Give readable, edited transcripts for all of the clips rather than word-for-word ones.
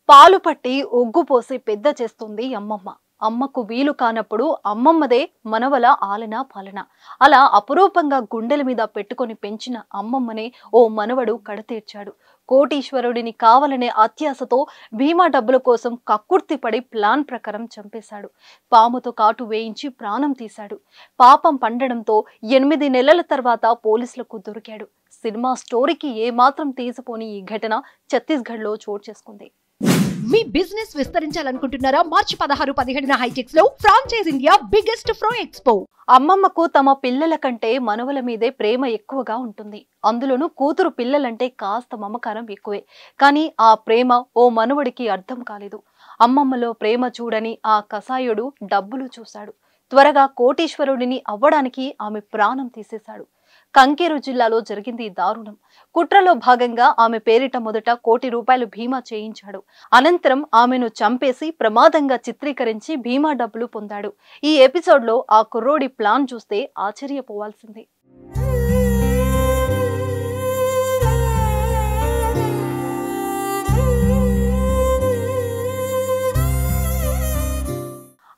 పాలు పట్టి ఒగ్గు పోసి పెద్ద చేస్తుంది అమ్మమ్మ. అమ్మకు వీలు కానప్పుడు అమ్మమ్మదే మనవల ఆలన పాలన. అలా అపురూపంగా గుండెల మీద పెట్టుకొని పెంచిన అమ్మమ్మనే ఓ మనవడు కడతీర్చాడు. కోటీశ్వరుడిని కావాలనే అత్యాశతో భీమా డబ్బుల కోసం కక్కుర్తిపడి ప్లాన్ ప్రకారం చంపేశాడు. పాముతో కాటు వేయించి ప్రాణం తీశాడు. పాపం పండడంతో 8 నెలల తర్వాత పోలీసులకు దొరికాడు. సినిమా స్టోరీకి ఏమాత్రం తీసిపోని ఈ ఘటన ఛత్తీస్గఢ్లో చోటు చేసుకుంది. మీ బిజినెస్ విస్తరించాలనుకుంటున్నారా? మార్చి 16-17 హైటెక్స్ లో ఫ్రాంచైజ్ ఇండియా బిగ్గెస్ట్ ఫ్రో ఎక్స్పో. అమ్మమ్మకు తమ పిల్లల కంటే మనవల మీదే ప్రేమ ఎక్కువగా ఉంటుంది. అందులోనూ కూతురు పిల్లలంటే కాస్త మమకారం ఎక్కువే. కానీ ఆ ప్రేమ ఓ మనవడికి అర్థం కాలేదు. అమ్మమ్మలో ప్రేమ చూడని ఆ కసాయుడు డబ్బులు చూశాడు. త్వరగా కోటీశ్వరుడిని అవ్వడానికి ఆమె ప్రాణం తీసేశాడు. కంకేరు జిల్లాలో జరిగింది దారుణం. కుట్రలో భాగంగా ఆమె పేరిట మొదట ₹1 కోటి బీమా చేయించాడు. అనంతరం ఆమెను చంపేసి ప్రమాదంగా చిత్రీకరించి బీమా డబ్బులు పొందాడు. ఈ ఎపిసోడ్లో ఆ కుర్రోడి ప్లాన్ చూస్తే ఆశ్చర్యపోవాల్సిందే.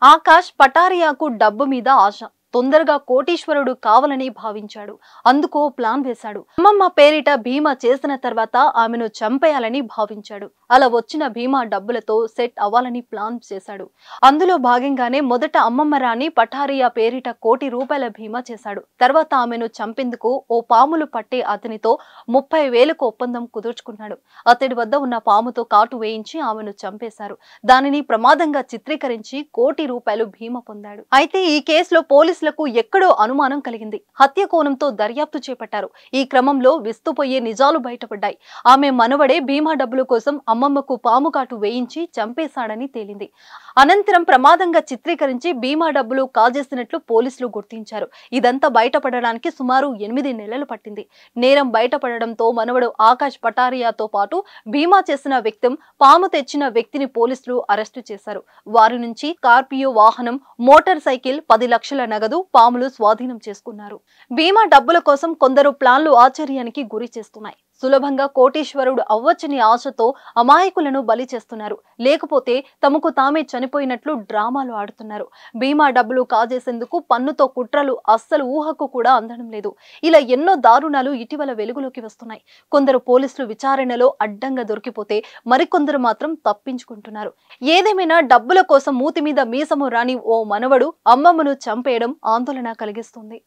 ఆకాష్ పటారియాకు డబ్బు మీద ఆశ. తొందరగా కోటీశ్వరుడు కావాలని భావించాడు. అందుకో ప్లాన్ వేశాడు. అమ్మమ్మ పేరిట బీమా చేసిన తర్వాత ఆమెను చంపేయాలని భావించాడు. అలా వచ్చిన బీమా డబ్బులతో సెట్ అవ్వాలని ప్లాన్ చేశాడు. అందులో భాగంగానే మొదట అమ్మమ్మ రాణి పటారియా పేరిట ₹1 కోటి బీమా చేశాడు. తర్వాత ఆమెను చంపేందుకు ఓ పాములు పట్టే అతనితో 30,000కు ఒప్పందం కుదుర్చుకున్నాడు. అతడి వద్ద ఉన్న పాముతో కాటు వేయించి ఆమెను చంపేశారు. దానిని ప్రమాదంగా చిత్రీకరించి ₹1 కోటి బీమా పొందాడు. అయితే ఈ కేసులో పోలీసులకు ఎక్కడో అనుమానం కలిగింది. హత్య కోణంతో దర్యాప్తు చేపట్టారు. ఈ క్రమంలో విస్తుపోయే నిజాలు బయటపడ్డాయి. ఆమె మనవడే బీమా డబ్బుల కోసం అమ్మమ్మకు పాము కాటు వేయించి చంపేశాడని తేలింది. అనంతరం ప్రమాదంగా చిత్రీకరించి బీమా డబ్బులు కాజేసినట్లు పోలీసులు గుర్తించారు. ఇదంతా బయటపడడానికి సుమారు 8 నెలలు పట్టింది. నేరం బయటపడడంతో మనవడు ఆకాష్ పటారియాతో పాటు బీమా చేసిన వ్యక్తి పాము తెచ్చిన వ్యక్తిని పోలీసులు అరెస్టు చేశారు. వారి నుంచి స్కార్పియో వాహనం, మోటార్ సైకిల్, 10 లక్షల నగదు, పాములు స్వాధీనం చేసుకున్నారు. బీమా డబ్బుల కోసం కొందరు ప్లాన్లు ఆశ్చర్యానికి గురి చేస్తున్నాయి. సులభంగా కోటీశ్వరుడు అవ్వచ్చని ఆశతో అమాయకులను బలి చేస్తున్నారు. లేకపోతే తమకు తామే చనిపోయినట్లు డ్రామాలు ఆడుతున్నారు. బీమా డబ్బులు కాజేసేందుకు పన్నుతో కుట్రలు అస్సలు ఊహకు కూడా అందడం లేదు. ఇలా ఎన్నో దారుణాలు ఇటీవల వెలుగులోకి వస్తున్నాయి. కొందరు పోలీసులు విచారణలో అడ్డంగా దొరికిపోతే మరికొందరు మాత్రం తప్పించుకుంటున్నారు. ఏదేమైనా డబ్బుల కోసం మూతి మీద మీసము రాని ఓ మనవడు అమ్మమ్మను చంపేయడం ఆందోళన కలిగిస్తుంది.